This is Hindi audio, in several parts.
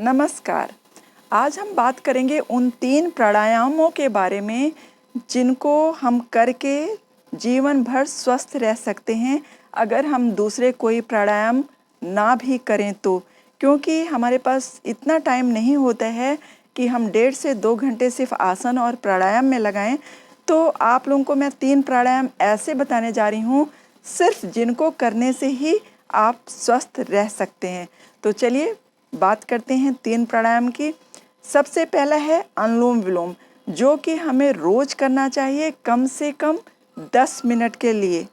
नमस्कार। आज हम बात करेंगे उन 3 प्राणायामों के बारे में जिनको हम करके जीवन भर स्वस्थ रह सकते हैं अगर हम दूसरे कोई प्राणायाम ना भी करें तो। क्योंकि हमारे पास इतना टाइम नहीं होता है कि हम 1.5 से 2 घंटे सिर्फ आसन और प्राणायाम में लगाएं। तो आप लोगों को मैं 3 प्राणायाम ऐसे बताने जा रही हूँ सिर्फ जिनको करने से ही आप स्वस्थ रह सकते हैं। तो चलिए बात करते हैं 3 प्राणायाम की। सबसे पहला है अनुलोम विलोम, जो कि हमें रोज करना चाहिए कम से कम 10 मिनट के लिए।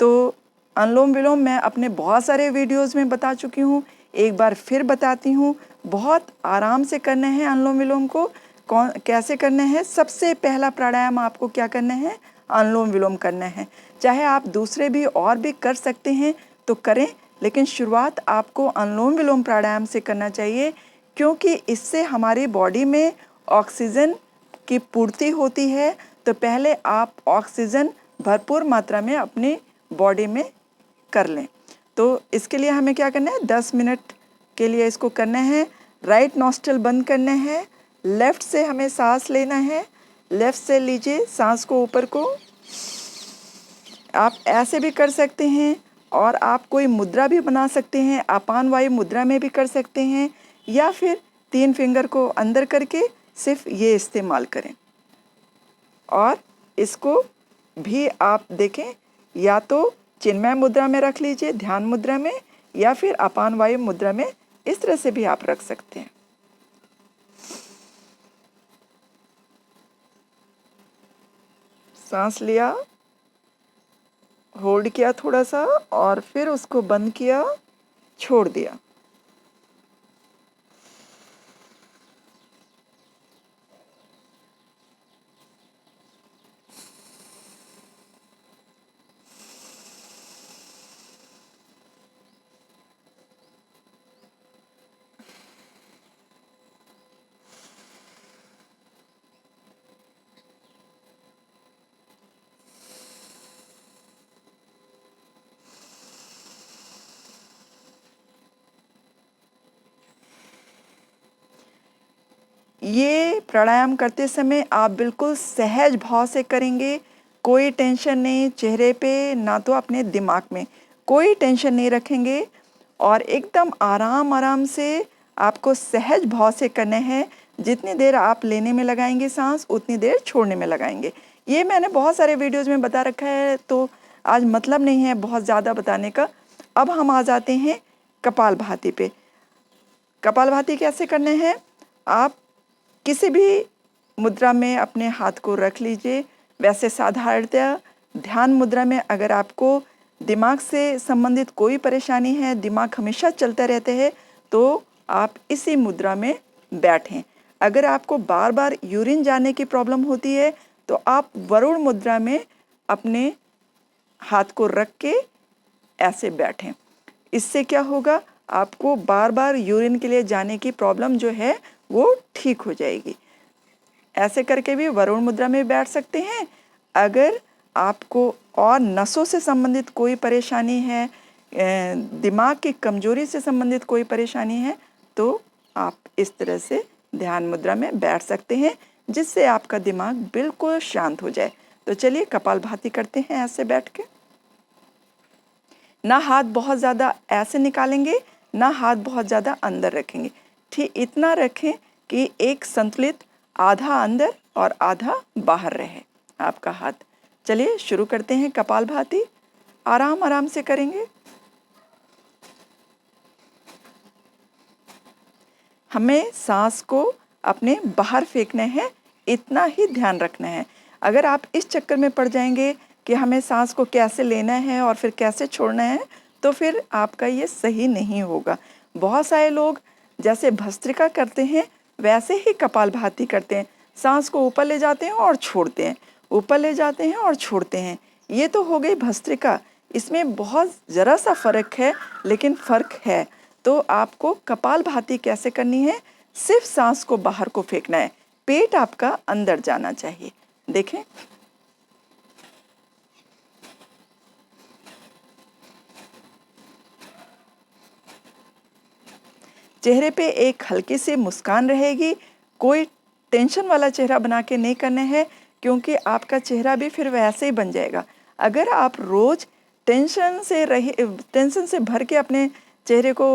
तो अनुलोम विलोम मैं अपने बहुत सारे वीडियोस में बता चुकी हूँ, एक बार फिर बताती हूँ। बहुत आराम से करना है अनुलोम विलोम को। कैसे करना है? सबसे पहला प्राणायाम आपको क्या करना है? अनुलोम विलोम करना है। चाहे आप दूसरे भी और भी कर सकते हैं तो करें, लेकिन शुरुआत आपको अनुलोम विलोम प्राणायाम से करना चाहिए, क्योंकि इससे हमारी बॉडी में ऑक्सीजन की पूर्ति होती है। तो पहले आप ऑक्सीजन भरपूर मात्रा में अपनी बॉडी में कर लें। तो इसके लिए हमें क्या करना है? 10 मिनट के लिए इसको करना है। राइट नॉस्ट्रल बंद करना है, लेफ्ट से हमें सांस लेना है। लेफ्ट से लीजिए सांस को ऊपर को। आप ऐसे भी कर सकते हैं और आप कोई मुद्रा भी बना सकते हैं, अपान वायु मुद्रा में भी कर सकते हैं, या फिर 3 फिंगर को अंदर करके सिर्फ ये इस्तेमाल करें। और इसको भी आप देखें, या तो चिन्मय मुद्रा में रख लीजिए, ध्यान मुद्रा में, या फिर अपान वायु मुद्रा में, इस तरह से भी आप रख सकते हैं। सांस लिया, होल्ड किया थोड़ा सा और फिर उसको बंद किया, छोड़ दिया। ये प्राणायाम करते समय आप बिल्कुल सहज भाव से करेंगे, कोई टेंशन नहीं चेहरे पे, ना तो अपने दिमाग में कोई टेंशन नहीं रखेंगे, और एकदम आराम आराम से आपको सहज भाव से करना है। जितनी देर आप लेने में लगाएंगे सांस, उतनी देर छोड़ने में लगाएंगे। ये मैंने बहुत सारे वीडियोज़ में बता रखा है, तो आज मतलब नहीं है बहुत ज़्यादा बताने का। अब हम आ जाते हैं कपालभाति पे। कपालभाति कैसे करने हैं? आप किसी भी मुद्रा में अपने हाथ को रख लीजिए। वैसे साधारणतः ध्यान मुद्रा में अगर आपको दिमाग से संबंधित कोई परेशानी है, दिमाग हमेशा चलता रहता है, तो आप इसी मुद्रा में बैठें। अगर आपको बार बार यूरिन जाने की प्रॉब्लम होती है तो आप वरुण मुद्रा में अपने हाथ को रख के ऐसे बैठें। इससे क्या होगा? आपको बार बार यूरिन के लिए जाने की प्रॉब्लम जो है वो ठीक हो जाएगी। ऐसे करके भी वरुण मुद्रा में बैठ सकते हैं। अगर आपको और नसों से संबंधित कोई परेशानी है, दिमाग की कमजोरी से संबंधित कोई परेशानी है, तो आप इस तरह से ध्यान मुद्रा में बैठ सकते हैं, जिससे आपका दिमाग बिल्कुल शांत हो जाए। तो चलिए कपालभाति करते हैं ऐसे बैठ के। ना हाथ बहुत ज़्यादा ऐसे निकालेंगे, ना हाथ बहुत ज़्यादा अंदर रखेंगे। ठीक इतना रखें कि एक संतुलित आधा अंदर और आधा बाहर रहे आपका हाथ। चलिए शुरू करते हैं कपालभाति। आराम आराम से करेंगे। हमें सांस को अपने बाहर फेंकना है, इतना ही ध्यान रखना है। अगर आप इस चक्कर में पड़ जाएंगे कि हमें सांस को कैसे लेना है और फिर कैसे छोड़ना है, तो फिर आपका ये सही नहीं होगा। बहुत सारे लोग जैसे भस्त्रिका करते हैं वैसे ही कपालभाति करते हैं, सांस को ऊपर ले जाते हैं और छोड़ते हैं, ऊपर ले जाते हैं और छोड़ते हैं। ये तो हो गई भस्त्रिका। इसमें बहुत ज़रा सा फ़र्क है, लेकिन फ़र्क है। तो आपको कपालभाति कैसे करनी है? सिर्फ सांस को बाहर को फेंकना है, पेट आपका अंदर जाना चाहिए। देखें, चेहरे पे एक हल्की सी मुस्कान रहेगी। कोई टेंशन वाला चेहरा बना के नहीं करना है, क्योंकि आपका चेहरा भी फिर वैसे ही बन जाएगा। अगर आप रोज़ टेंशन से भर के अपने चेहरे को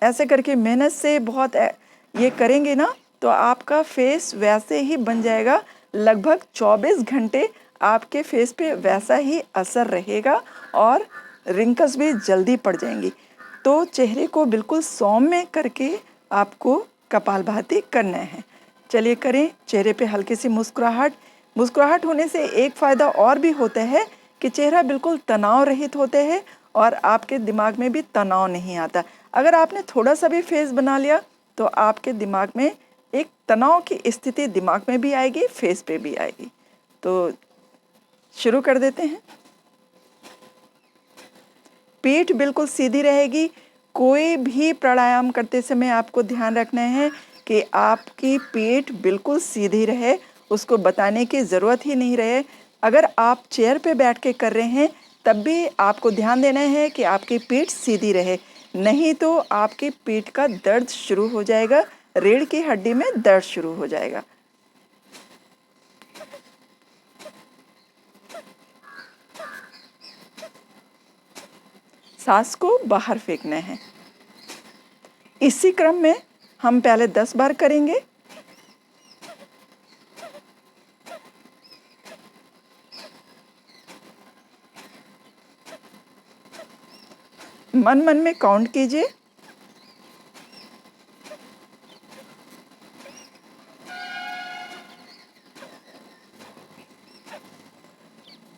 ऐसे करके मेहनत से बहुत ये करेंगे ना, तो आपका फेस वैसे ही बन जाएगा। लगभग 24 घंटे आपके फेस पे वैसा ही असर रहेगा और रिंकल्स भी जल्दी पड़ जाएंगी। तो चेहरे को बिल्कुल सौम्य करके आपको कपालभाति करना है। चलिए करें। चेहरे पे हल्की सी मुस्कुराहट होने से एक फ़ायदा और भी होता है कि चेहरा बिल्कुल तनाव रहित होते हैं और आपके दिमाग में भी तनाव नहीं आता। अगर आपने थोड़ा सा भी फेस बना लिया तो आपके दिमाग में एक तनाव की स्थिति दिमाग में भी आएगी, फेस पे भी आएगी। तो शुरू कर देते हैं। पीठ बिल्कुल सीधी रहेगी। कोई भी प्राणायाम करते समय आपको ध्यान रखना है कि आपकी पीठ बिल्कुल सीधी रहे, उसको बताने की ज़रूरत ही नहीं रहे। अगर आप चेयर पे बैठ के कर रहे हैं तब भी आपको ध्यान देना है कि आपकी पीठ सीधी रहे, नहीं तो आपकी पीठ का दर्द शुरू हो जाएगा, रीढ़ की हड्डी में दर्द शुरू हो जाएगा। सांस को बाहर फेंकना है। इसी क्रम में हम पहले 10 बार करेंगे। मन मन में काउंट कीजिए।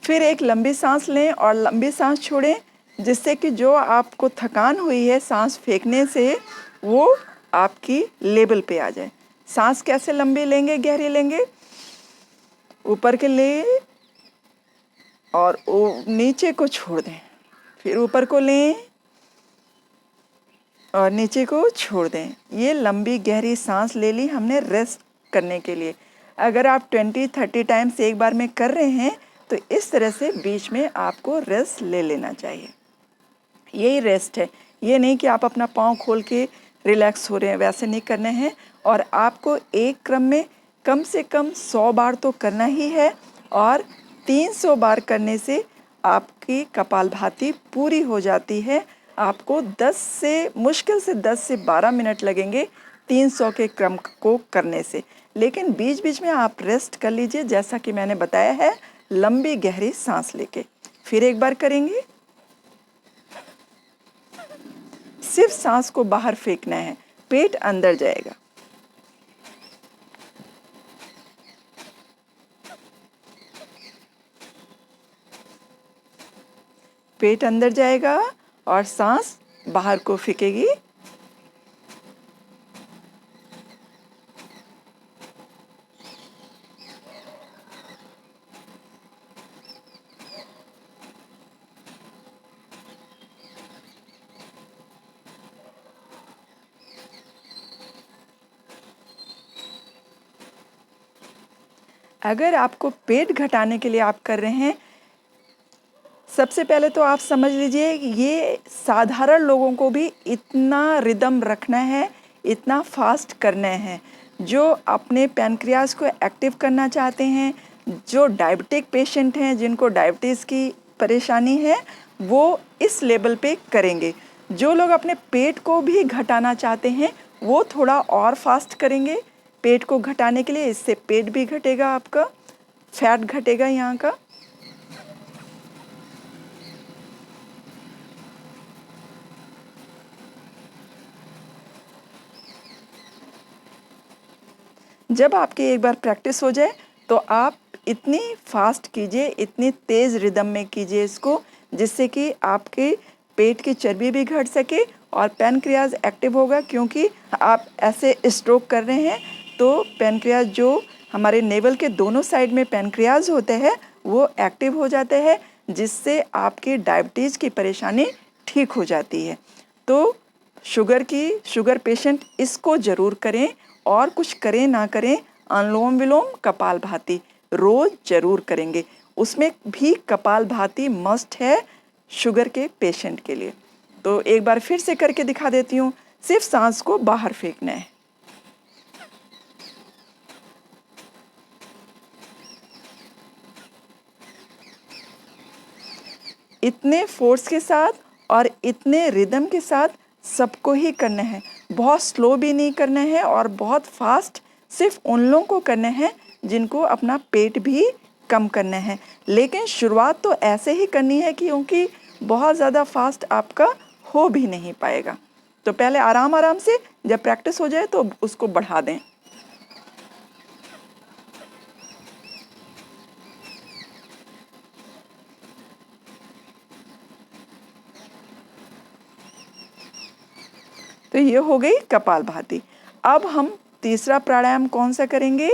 फिर एक लंबी सांस लें और लंबी सांस छोड़ें, जिससे कि जो आपको थकान हुई है सांस फेंकने से वो आपकी लेवल पे आ जाए। सांस कैसे लंबी लेंगे, गहरी लेंगे? ऊपर के ले और नीचे को छोड़ दें, फिर ऊपर को लें और नीचे को छोड़ दें। ये लंबी गहरी सांस ले ली हमने रेस्ट करने के लिए। अगर आप 20-30 टाइम्स एक बार में कर रहे हैं तो इस तरह से बीच में आपको रेस्ट ले लेना चाहिए। यही रेस्ट है, ये नहीं कि आप अपना पाँव खोल के रिलैक्स हो रहे हैं, वैसे नहीं करना है। और आपको एक क्रम में कम से कम 100 बार तो करना ही है, और 300 बार करने से आपकी कपालभाति पूरी हो जाती है। आपको मुश्किल से 10 से 12 मिनट लगेंगे 300 के क्रम को करने से। लेकिन बीच बीच में आप रेस्ट कर लीजिए, जैसा कि मैंने बताया है, लंबी गहरी सांस लेके। फिर एक बार करेंगे। सिर्फ सांस को बाहर फेंकना है, पेट अंदर जाएगा। पेट अंदर जाएगा और सांस बाहर को फेंकेगी। अगर आपको पेट घटाने के लिए आप कर रहे हैं, सबसे पहले तो आप समझ लीजिए ये साधारण लोगों को भी इतना रिदम रखना है, इतना फास्ट करना है। जो अपने पैनक्रियाज को एक्टिव करना चाहते हैं, जो डायबिटिक पेशेंट हैं, जिनको डायबिटीज़ की परेशानी है, वो इस लेवल पे करेंगे। जो लोग अपने पेट को भी घटाना चाहते हैं वो थोड़ा और फास्ट करेंगे पेट को घटाने के लिए। इससे पेट भी घटेगा, आपका फैट घटेगा यहाँ का। जब आपकी एक बार प्रैक्टिस हो जाए तो आप इतनी फास्ट कीजिए, इतनी तेज़ रिदम में कीजिए इसको, जिससे कि आपके पेट की चर्बी भी घट सके और पैनक्रियाज एक्टिव होगा। क्योंकि आप ऐसे स्ट्रोक कर रहे हैं तो पैनक्रियाज, जो हमारे नेवल के दोनों साइड में पैनक्रियाज होते हैं, वो एक्टिव हो जाते हैं, जिससे आपकी डायबिटीज़ की परेशानी ठीक हो जाती है। तो शुगर पेशेंट इसको ज़रूर करें, और कुछ करें ना करें, अनुलोम विलोम कपालभाति रोज़ ज़रूर करेंगे। उसमें भी कपालभाति मस्ट है शुगर के पेशेंट के लिए। तो एक बार फिर से करके दिखा देती हूँ। सिर्फ सांस को बाहर फेंकना है। इतने फोर्स के साथ और इतने रिदम के साथ सबको ही करना है। बहुत स्लो भी नहीं करना है और बहुत फास्ट सिर्फ उन लोगों को करना है जिनको अपना पेट भी कम करना है। लेकिन शुरुआत तो ऐसे ही करनी है क्योंकि बहुत ज़्यादा फास्ट आपका हो भी नहीं पाएगा। तो पहले आराम आराम से, जब प्रैक्टिस हो जाए तो उसको बढ़ा दें। तो ये हो गई कपालभाति। अब हम तीसरा प्राणायाम कौन सा करेंगे?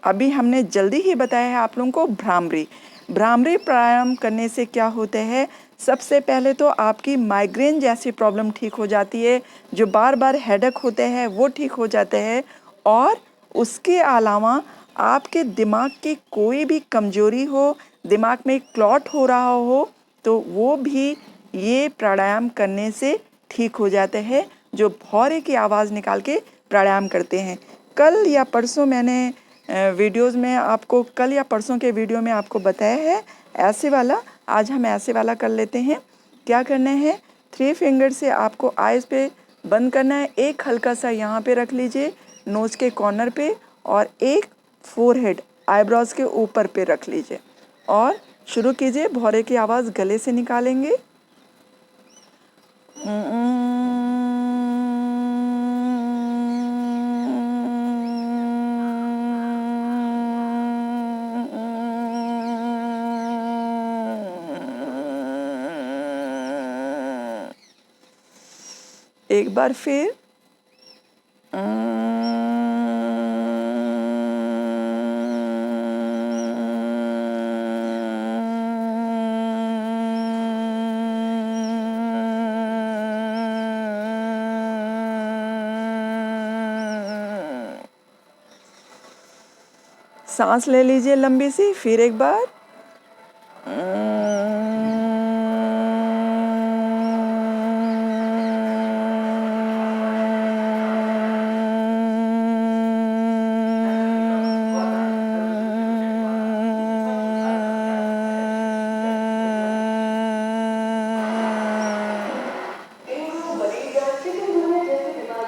अभी हमने जल्दी ही बताया है आप लोगों को, भ्रामरी। भ्रामरी प्राणायाम करने से क्या होता है, सबसे पहले तो आपकी माइग्रेन जैसी प्रॉब्लम ठीक हो जाती है, जो बार बार हेडेक होते हैं वो ठीक हो जाते हैं, और उसके अलावा आपके दिमाग की कोई भी कमजोरी हो, दिमाग में क्लॉट हो रहा हो, तो वो भी ये प्राणायाम करने से ठीक हो जाते हैं, जो भौरे की आवाज़ निकाल के प्राणायाम करते हैं। कल या परसों मैंने वीडियोज़ में आपको, कल या परसों के वीडियो में आपको बताया है ऐसे वाला। आज हम ऐसे वाला कर लेते हैं। क्या करना है, 3 फिंगर से आपको आइज़ पे बंद करना है। एक हल्का सा यहाँ पे रख लीजिए नोज़ के कॉर्नर पे, और एक फोरहेड आईब्रोज के ऊपर पे रख लीजिए और शुरू कीजिए। भौरे की आवाज़ गले से निकालेंगे। एक बार फिर। सांस ले लीजिए लंबी सी, फिर एक बार।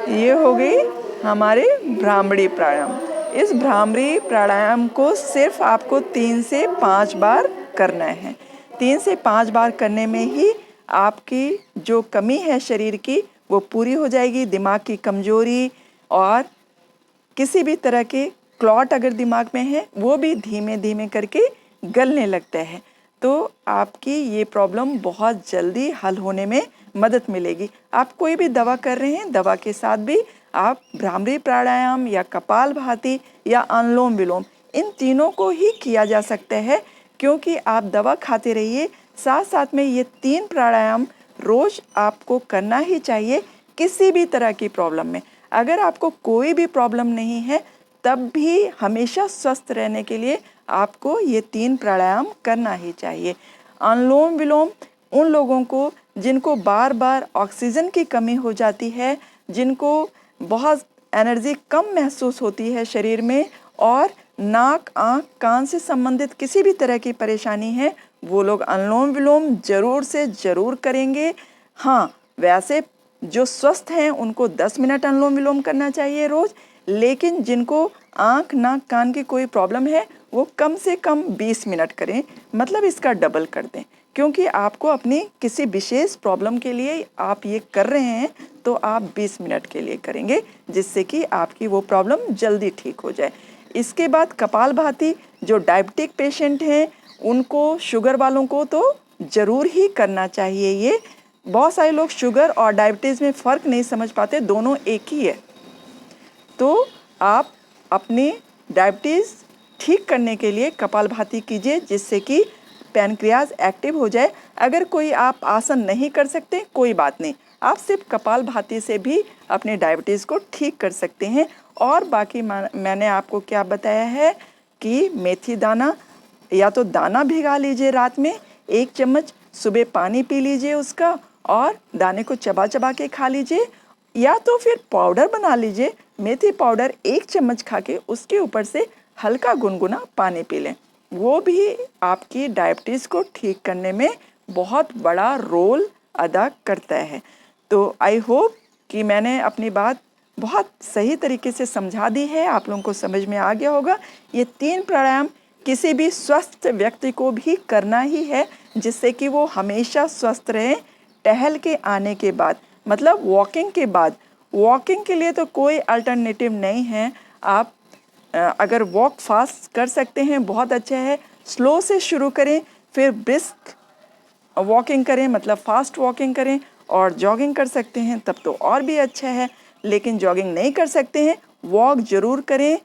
ये हो गई हमारे भ्रामरी प्राणायाम। इस भ्रामरी प्राणायाम को सिर्फ आपको 3 से 5 बार करना है। 3 से 5 बार करने में ही आपकी जो कमी है शरीर की वो पूरी हो जाएगी। दिमाग की कमजोरी और किसी भी तरह के क्लॉट अगर दिमाग में है वो भी धीमे धीमे करके गलने लगता है। तो आपकी ये प्रॉब्लम बहुत जल्दी हल होने में मदद मिलेगी। आप कोई भी दवा कर रहे हैं, दवा के साथ भी आप भ्रामरी प्राणायाम या कपालभाति या अनुलोम विलोम, इन तीनों को ही किया जा सकता है, क्योंकि आप दवा खाते रहिए, साथ साथ में ये 3 प्राणायाम रोज आपको करना ही चाहिए किसी भी तरह की प्रॉब्लम में। अगर आपको कोई भी प्रॉब्लम नहीं है तब भी हमेशा स्वस्थ रहने के लिए आपको ये 3 प्राणायाम करना ही चाहिए। अनुलोम विलोम उन लोगों को जिनको बार बार ऑक्सीजन की कमी हो जाती है, जिनको बहुत एनर्जी कम महसूस होती है शरीर में, और नाक, आँख, कान से संबंधित किसी भी तरह की परेशानी है, वो लोग अनुलोम विलोम ज़रूर से ज़रूर करेंगे। हाँ, वैसे जो स्वस्थ हैं उनको 10 मिनट अनुलोम विलोम करना चाहिए रोज़, लेकिन जिनको आँख, नाक, कान की कोई प्रॉब्लम है वो कम से कम 20 मिनट करें, मतलब इसका डबल कर दें, क्योंकि आपको अपनी किसी विशेष प्रॉब्लम के लिए आप ये कर रहे हैं तो आप 20 मिनट के लिए करेंगे, जिससे कि आपकी वो प्रॉब्लम जल्दी ठीक हो जाए। इसके बाद कपालभाति, जो डायबिटिक पेशेंट हैं उनको, शुगर वालों को तो ज़रूर ही करना चाहिए। ये बहुत सारे लोग शुगर और डायबिटीज़ में फ़र्क नहीं समझ पाते, दोनों एक ही है। तो आप अपनी डायबिटीज़ ठीक करने के लिए कपालभाति कीजिए, जिससे कि पैनक्रियाज एक्टिव हो जाए। अगर कोई आप आसन नहीं कर सकते कोई बात नहीं, आप सिर्फ कपालभाति से भी अपने डायबिटीज़ को ठीक कर सकते हैं। और बाकी मैंने आपको क्या बताया है कि मेथी दाना, या तो दाना भिगा लीजिए रात में 1 चम्मच, सुबह पानी पी लीजिए उसका, और दाने को चबा चबा के खा लीजिए, या तो फिर पाउडर बना लीजिए, मेथी पाउडर 1 चम्मच खा के उसके ऊपर से हल्का गुनगुना पानी पी लें। वो भी आपकी डायबिटीज़ को ठीक करने में बहुत बड़ा रोल अदा करता है। तो आई होप कि मैंने अपनी बात बहुत सही तरीके से समझा दी है, आप लोगों को समझ में आ गया होगा। ये 3 प्राणायाम किसी भी स्वस्थ व्यक्ति को भी करना ही है, जिससे कि वो हमेशा स्वस्थ रहें। टहल के आने के बाद, मतलब वॉकिंग के बाद, वॉकिंग के लिए तो कोई अल्टरनेटिव नहीं है। आप अगर वॉक फास्ट कर सकते हैं बहुत अच्छा है, स्लो से शुरू करें, फिर ब्रिस्क वॉकिंग करें, मतलब फास्ट वॉकिंग करें, और जॉगिंग कर सकते हैं तब तो और भी अच्छा है। लेकिन जॉगिंग नहीं कर सकते हैं, वॉक ज़रूर करें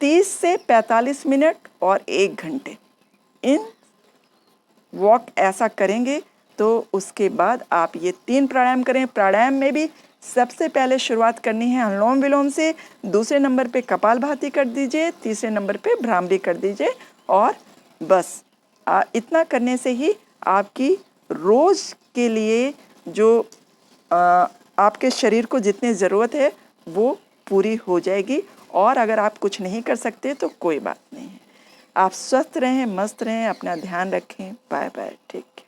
30 से 45 मिनट और 1 घंटे। इन वॉक ऐसा करेंगे तो उसके बाद आप ये 3 प्राणायाम करें। प्राणायाम में भी सबसे पहले शुरुआत करनी है अनुलोम विलोम से, दूसरे नंबर पे कपालभाति कर दीजिए, तीसरे नंबर पे भ्रामरी कर दीजिए, और बस इतना करने से ही आपकी रोज़ के लिए जो आपके शरीर को जितनी ज़रूरत है वो पूरी हो जाएगी। और अगर आप कुछ नहीं कर सकते तो कोई बात नहीं है। आप स्वस्थ रहें, मस्त रहें, अपना ध्यान रखें। Bye bye, take care.